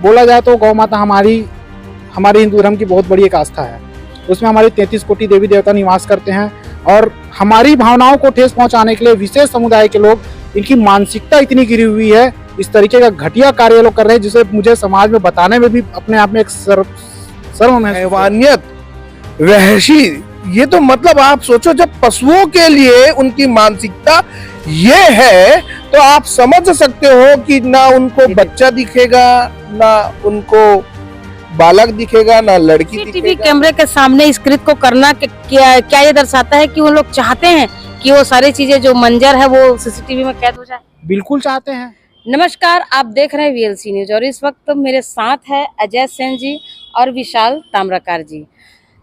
बोला जाए तो गौ माता हमारे हिंदू धर्म की बहुत बड़ी एक आस्था है। उसमें हमारी 33 कोटि देवी देवता निवास करते हैं और हमारी भावनाओं को ठेस पहुंचाने के लिए विशेष समुदाय के लोग, इनकी मानसिकता इतनी गिरी हुई है, इस तरीके का घटिया कार्य लोग कर रहे हैं जिसे मुझे समाज में बताने में भी अपने आप में एक शर्म है। हैवानियत, वहशी, ये तो मतलब आप सोचो, जब पशुओं के लिए उनकी मानसिकता ये है तो आप समझ सकते हो कि ना उनको बच्चा दिखेगा, ना उनको बालक दिखेगा, ना लड़की सीसीटीवी दिखेगा। कैमरे के सामने इस कृत्य को करना क्या ये दर्शाता है कि वो लोग चाहते हैं कि वो सारी चीजें जो मंजर है वो सीसीटीवी में कैद हो जाए? बिल्कुल चाहते हैं। नमस्कार, आप देख रहे हैं वीएलसी न्यूज और इस वक्त मेरे साथ है अजय सेन जी और विशाल ताम्रकार जी।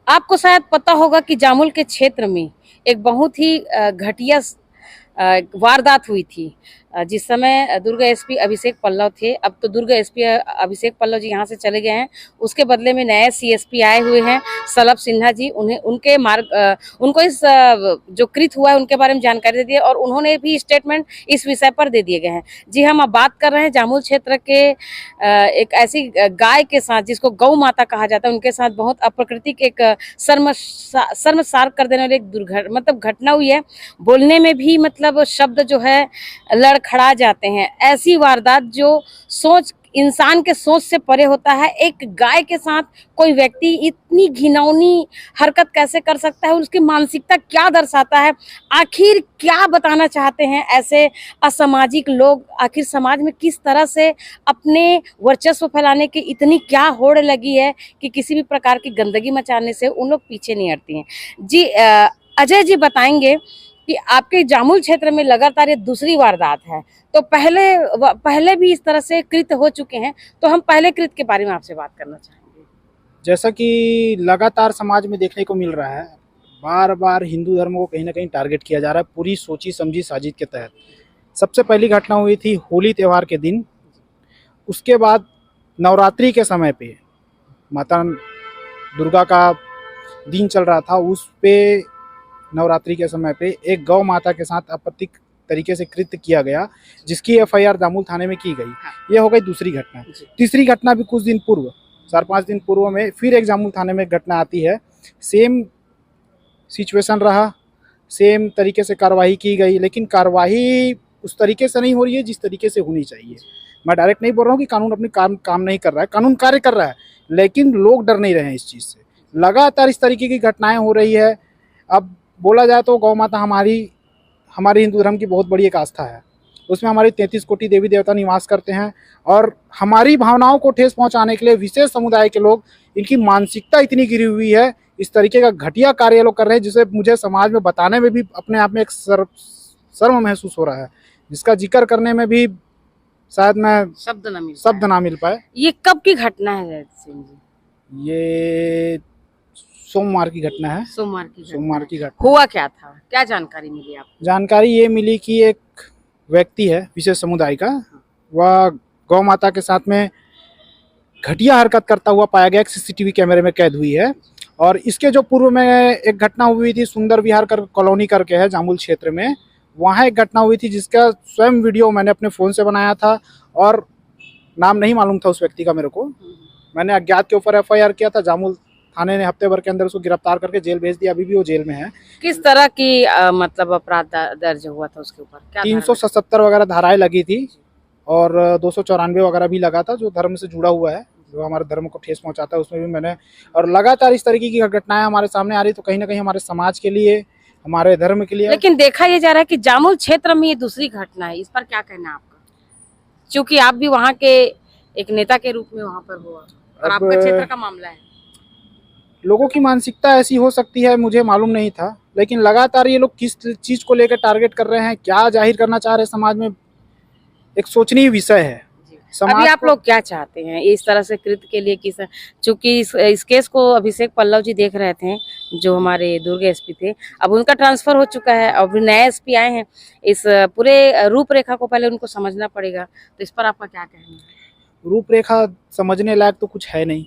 आपको शायद पता होगा कि जामुल के क्षेत्र में एक बहुत ही घटिया वारदात हुई थी। जिस समय दुर्ग एसपी अभिषेक पल्लव थे, अब तो दुर्ग एसपी अभिषेक पल्लव जी यहाँ से चले गए हैं। उसके बदले में नए सीएसपी आए हुए हैं सलभ सिन्हा जी। उनको इस जो कृत्य हुआ है उनके बारे में जानकारी दे दी और उन्होंने भी स्टेटमेंट इस विषय पर दे दिए गए हैं। जी, हम अब बात कर रहे हैं जामुल क्षेत्र के एक ऐसी गाय के साथ जिसको गौ माता कहा जाता है, उनके साथ बहुत अप्राकृतिक एक शर्मसार कर देने वाली एक घटना हुई है। बोलने में भी शब्द जो है लड़खड़ा जाते हैं। ऐसी वारदात जो इंसान के सोच से परे होता है। एक गाय के साथ कोई व्यक्ति इतनी घिनौनी हरकत कैसे कर सकता है, उसकी मानसिकता क्या दर्शाता है, आखिर क्या बताना चाहते हैं ऐसे असामाजिक लोग? आखिर समाज में किस तरह से अपने वर्चस्व फैलाने की इतनी क्या होड़ लगी है कि किसी भी प्रकार की गंदगी मचाने से उन लोग पीछे नहीं हटती हैं। जी, अजय जी बताएंगे कि आपके जामुल क्षेत्र में लगातार ये दूसरी वारदात है, तो पहले भी इस तरह से कृत्य हो चुके हैं, तो हम पहले कृत्य के बारे में आपसे बात करना चाहेंगे। जैसा कि लगातार समाज में देखने को मिल रहा है, बार बार हिंदू धर्म को कहीं ना कहीं टारगेट किया जा रहा है पूरी सोची समझी साजिश के तहत। सबसे पहली घटना हुई थी होली त्यौहार के दिन। उसके बाद नवरात्रि के समय पे माता दुर्गा का दिन चल रहा था, उस पे नवरात्रि के समय पे एक गौ माता के साथ आपत्तिक तरीके से कृत्य किया गया, जिसकी एफआईआर जामुल थाने में की गई। ये हो गई दूसरी घटना। तीसरी घटना भी कुछ दिन पूर्व, 4-5 दिन पूर्व में फिर एक जामुल थाने में घटना आती है। सेम सिचुएशन रहा, सेम तरीके से कार्रवाई की गई, लेकिन कार्रवाई उस तरीके से नहीं हो रही है जिस तरीके से होनी चाहिए। मैं डायरेक्ट नहीं बोल रहा हूँ कि कानून अपने काम नहीं कर रहा है, कानून कार्य कर रहा है, लेकिन लोग डर नहीं रहे हैं इस चीज़ से। लगातार इस तरीके की घटनाएं हो रही है। अब बोला जाए तो गौ माता हमारे हिंदू धर्म की बहुत बड़ी एक आस्था है। उसमें हमारी 33 कोटि देवी देवता निवास करते हैं और हमारी भावनाओं को ठेस पहुंचाने के लिए विशेष समुदाय के लोग, इनकी मानसिकता इतनी गिरी हुई है, इस तरीके का घटिया कार्य लोग कर रहे हैं जिसे मुझे समाज में बताने में भी अपने आप में एक शर्म महसूस हो रहा है, जिसका जिक्र करने में भी शायद मैं शब्द ना मिल पाए। ये कब की घटना है सिंह जी? ये सोमवार की घटना है। सोमवार की घटना। हुआ हुआ क्या था, क्या जानकारी मिली आपको? जानकारी ये मिली कि एक व्यक्ति है विशेष समुदाय का, वह गौ माता के साथ में घटिया हरकत करता हुआ पाया गया, एक सीसीटीवी कैमरे में कैद हुई है। और इसके जो पूर्व में एक घटना हुई थी सुंदर विहार कॉलोनी करके है जामुल क्षेत्र में, वहाँ एक घटना हुई थी जिसका स्वयं वीडियो मैंने अपने फ़ोन से बनाया था और नाम नहीं मालूम था उस व्यक्ति का मेरे को। मैंने अज्ञात के ऊपर एफआईआर किया था। जामुल थाने ने हफ्ते भर के अंदर उसको गिरफ्तार करके जेल भेज दिया, अभी भी वो जेल में है। किस तरह की अपराध दर्ज हुआ था उसके ऊपर? 377 वगैरह धाराएं लगी थी और 294 वगैरह भी लगा था, जो धर्म से जुड़ा हुआ है, जो हमारे धर्म को ठेस पहुंचाता है, उसमें भी मैंने। और लगातार इस तरीके की घटनाएं हमारे सामने आ रही, तो कहीं ना कहीं हमारे समाज के लिए, हमारे धर्म के लिए। लेकिन देखा यह जा रहा है कि जामुल क्षेत्र में ये दूसरी घटना है, इस पर क्या कहना है आपका? क्योंकि आप भी वहाँ के एक नेता के रूप में वहाँ पर हुआ और आपका क्षेत्र का मामला है। लोगों की मानसिकता ऐसी हो सकती है, मुझे मालूम नहीं था, लेकिन लगातार ये लोग किस चीज को लेकर टारगेट कर रहे हैं, क्या जाहिर करना चाह रहे हैं समाज में, एक सोचनीय विषय है। अभी आप लोग क्या चाहते हैं इस तरह से कृत्य के लिए? चूंकि इस केस को अभिषेक पल्लव जी देख रहे थे, जो हमारे दुर्ग एसपी थे, अब उनका ट्रांसफर हो चुका है, अब नए एसपी आए हैं। इस पूरे रूपरेखा को पहले उनको समझना पड़ेगा, तो इस पर आपका क्या कहना है? रूपरेखा समझने लायक तो कुछ है नहीं।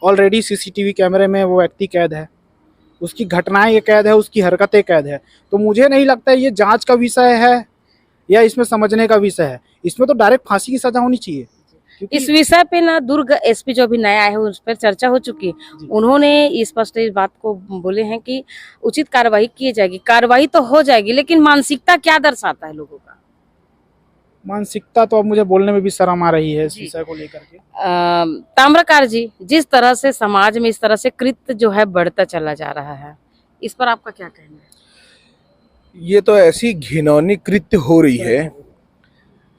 ऑलरेडी सीसीटीवी कैमरे में वो व्यक्ति कैद है, उसकी घटनाएं ये कैद है, उसकी हरकतें कैद है। तो मुझे नहीं लगता ये जांच का विषय है या इसमें समझने का विषय है। इसमें तो डायरेक्ट फांसी की सजा होनी चाहिए। क्योंकि इस विषय पे ना दुर्ग एसपी जो अभी नया आए हैं उस पर चर्चा हो चुकी है। जी। उन्होंने स्पष्ट इस बात को बोले हैं कि उचित कार्रवाई की जाएगी। कार्रवाई तो हो जाएगी, लेकिन मानसिकता क्या दर्शाता है लोगों का? मानसिकता तो अब मुझे बोलने में भी शर्म आ रही है इस जी। विषय को लेकर के। ताम्रकार जी, जिस तरह से समाज में इस तरह से कृत्य जो है बढ़ता चला जा रहा है, इस पर आपका क्या कहना है? ये तो ऐसी घिनौनी कृत्य हो रही है,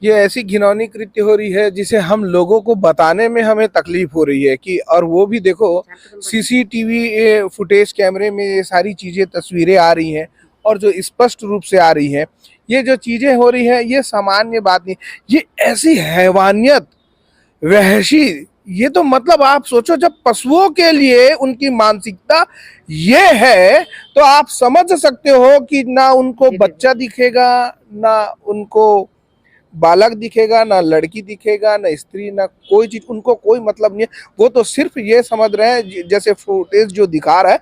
ये ऐसी घिनौनी कृत्य हो रही है जिसे हम लोगों को बताने में हमें तकलीफ हो रही है कि, और वो भी देखो सीसीटीवी फुटेज कैमरे में ये सारी चीजें तस्वीरें आ रही हैं और जो स्पष्ट रूप से आ रही हैं, ये जो चीजें हो रही है ये सामान्य बात नहीं, ये ऐसी हैवानियत, वहशी, ये तो मतलब आप सोचो जब पशुओं के लिए उनकी मानसिकता ये है तो आप समझ सकते हो कि ना उनको बच्चा दिखेगा, ना उनको बालक दिखेगा, ना लड़की दिखेगा, ना स्त्री, ना कोई चीज, उनको कोई मतलब नहीं है। वो तो सिर्फ ये समझ रहे हैं, जैसे फुटेज जो दिखा रहा है,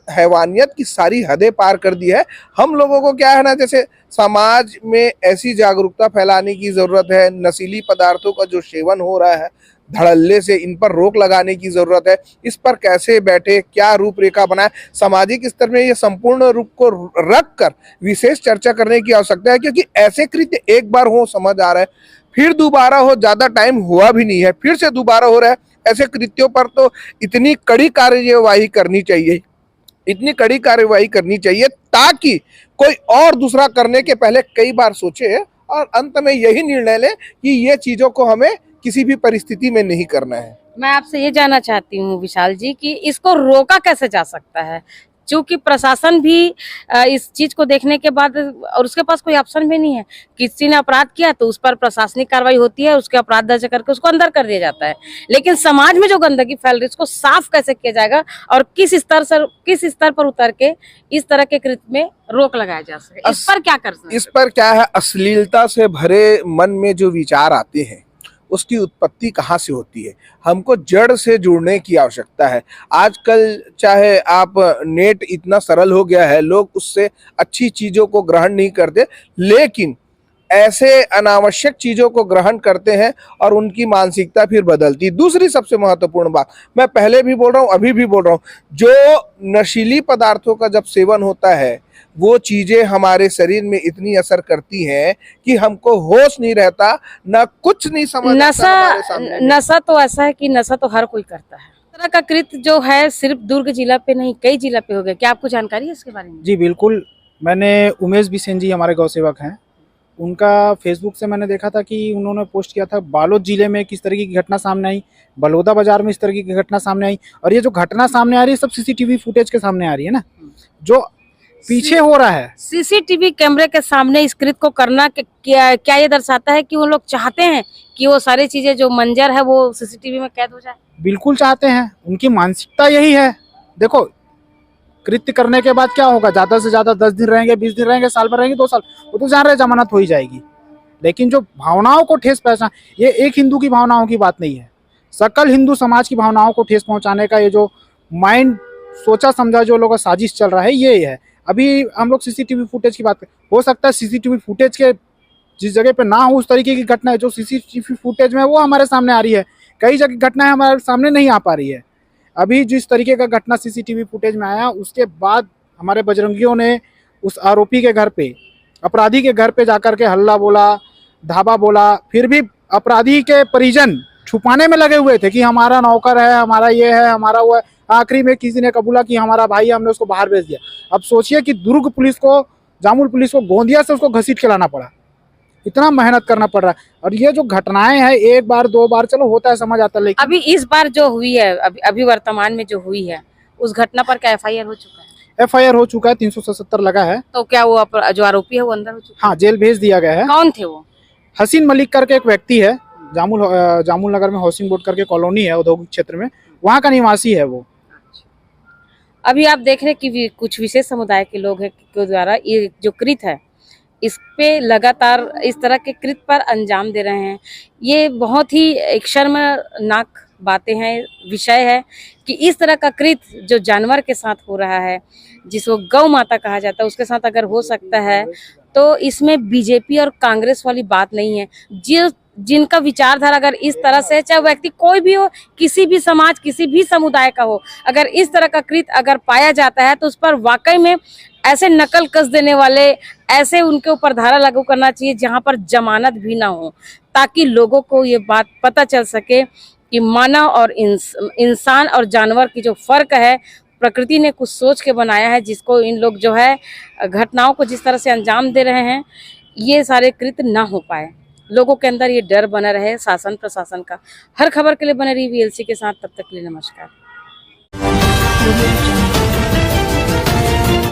हैवानियत की सारी हदें पार कर दी है। हम लोगों को क्या है ना, जैसे समाज में ऐसी जागरूकता फैलाने की जरूरत है, नशीली पदार्थों का जो सेवन हो रहा है धड़ल्ले से, इन पर रोक लगाने की जरूरत है। इस पर कैसे बैठे, क्या रूपरेखा बनाए, सामाजिक स्तर में ये संपूर्ण रूप को रख कर विशेष चर्चा करने की आवश्यकता है, क्योंकि ऐसे कृत्य एक बार हो समझ आ रहा है, फिर दोबारा हो, ज्यादा टाइम हुआ भी नहीं है, फिर से दोबारा हो रहा है। ऐसे कृत्यों पर तो इतनी कड़ी कार्यवाही करनी चाहिए, इतनी कड़ी कार्यवाही करनी चाहिए ताकि कोई और दूसरा करने के पहले कई बार सोचे और अंत में यही निर्णय ले कि ये चीजों को हमें किसी भी परिस्थिति में नहीं करना है। मैं आपसे ये जानना चाहती हूँ विशाल जी कि इसको रोका कैसे जा सकता है, क्योंकि प्रशासन भी इस चीज को देखने के बाद, और उसके पास कोई ऑप्शन भी नहीं है। किसी ने अपराध किया तो उस पर प्रशासनिक कार्रवाई होती है, उसके अपराध दर्ज करके उसको अंदर कर दिया जाता है, लेकिन समाज में जो गंदगी फैल रही है उसको साफ कैसे किया जाएगा और किस स्तर पर उतर के इस तरह के कृत्य में रोक लगाया जा सके, इस पर क्या कर सकते? इस पर क्या है, अश्लीलता से भरे मन में जो विचार आते हैं उसकी उत्पत्ति कहाँ से होती है, हमको जड़ से जुड़ने की आवश्यकता है। आजकल चाहे आप नेट इतना सरल हो गया है, लोग उससे अच्छी चीजों को ग्रहण नहीं करते, लेकिन ऐसे अनावश्यक चीजों को ग्रहण करते हैं और उनकी मानसिकता फिर बदलती। दूसरी सबसे महत्वपूर्ण बात, मैं पहले भी बोल रहा हूँ, अभी भी बोल रहा हूँ, जो नशीली पदार्थों का जब सेवन होता है वो चीजें हमारे शरीर में इतनी असर करती हैं कि हमको होश नहीं रहता, ना कुछ नहीं समझ आता हमारे सामने। नशा तो ऐसा है कि नशा तो हर कोई करता है। इस तरह का कृत्य जो है सिर्फ दुर्ग जिला पे नहीं, कई जिला पे हो गया। क्या आपको जानकारी है इसके बारे में? जी बिल्कुल, मैंने उमेश बिसेन जी हमारे गौ सेवक हैं, उनका फेसबुक से मैंने देखा था कि उन्होंने पोस्ट किया था बालोद जिले में किस तरीके की घटना सामने आई, बलौदा बाजार में इस तरह की घटना सामने आई, और ये जो घटना सामने आ रही है सब सीसीटीवी फुटेज के सामने आ रही है ना, जो पीछे हो रहा है। सीसीटीवी कैमरे के सामने इस कृत्य को करना क्या ये दर्शाता है कि वो लोग चाहते हैं कि वो सारी चीजें जो मंजर है वो सीसीटीवी में कैद हो जाए? बिल्कुल चाहते हैं, उनकी मानसिकता यही है। देखो, कृत्य करने के बाद क्या होगा, ज्यादा से ज्यादा 10 दिन रहेंगे, 20 दिन रहेंगे, साल भर रहेंगे, 2 साल, वो तो जान रहे जमानत हो ही जाएगी। लेकिन जो भावनाओं को ठेस पहुंचाना, ये एक हिंदू की भावनाओं की बात नहीं है, सकल हिंदू समाज की भावनाओं को ठेस पहुंचाने का ये जो माइंड सोचा समझा जो लोगों का साजिश चल रहा है ये है। अभी हम लोग सीसीटीवी फुटेज की बात करें, हो सकता है सीसीटीवी फुटेज के जिस जगह पे ना हो उस तरीके की घटना है जो सीसीटीवी फुटेज में वो हमारे सामने आ रही है, कई जगह घटनाएं हमारे सामने नहीं आ पा रही है। अभी जिस तरीके का घटना सीसीटीवी फुटेज में आया उसके बाद हमारे बजरंगियों ने उस आरोपी के घर पे, अपराधी के घर पे जाकर के हल्ला बोला, धावा बोला, फिर भी अपराधी के परिजन छुपाने में लगे हुए थे कि हमारा नौकर है, हमारा ये है, हमारा वो है। आखिरी में किसी ने कबूला कि हमारा भाई है, हमने उसको बाहर भेज दिया। अब सोचिए कि दुर्ग पुलिस को, जामुल पुलिस को गोंदिया से उसको घसीट के लाना पड़ा, इतना मेहनत करना पड़ रहा है। और ये जो घटनाएं हैं एक बार 2 बार चलो होता है, समझ आता है, लेकिन अभी इस बार जो हुई है, अभी वर्तमान में जो हुई है, उस घटना पर क्या एफआईआर हो चुका है? एफआईआर हो चुका है, 377 लगा है। तो क्या वो जो आरोपी है वो अंदर हो चुका है? हाँ, जेल भेज दिया गया है। कौन थे वो? हसीन मलिक करके एक व्यक्ति है, जामुल नगर में हाउसिंग बोर्ड करके कॉलोनी है औद्योगिक क्षेत्र में, वहाँ का निवासी है वो। अभी आप देख रहे हैं कि कुछ विशेष समुदाय के लोग हैं के द्वारा ये जो कृत्य है इस पे लगातार इस तरह के कृत्य पर अंजाम दे रहे हैं। ये बहुत ही एक शर्मनाक बातें हैं, विषय है कि इस तरह का कृत्य जो जानवर के साथ हो रहा है, जिसको गौ माता कहा जाता है, उसके साथ अगर हो सकता है तो इसमें बीजेपी और कांग्रेस वाली बात नहीं है। जिनका विचारधारा अगर इस तरह से, चाहे व्यक्ति कोई भी हो, किसी भी समाज, किसी भी समुदाय का हो, अगर इस तरह का कृत्य अगर पाया जाता है तो उस पर वाकई में ऐसे नकल कस देने वाले, ऐसे उनके ऊपर धारा लागू करना चाहिए जहां पर जमानत भी ना हो, ताकि लोगों को ये बात पता चल सके कि मानव और इंसान और जानवर की जो फर्क है, प्रकृति ने कुछ सोच के बनाया है, जिसको इन लोग जो है घटनाओं को जिस तरह से अंजाम दे रहे हैं, ये सारे कृत्य ना हो पाए, लोगों के अंदर ये डर बना रहे शासन प्रशासन का। हर खबर के लिए बने रही वीएलसी के साथ, तब तक के लिए नमस्कार।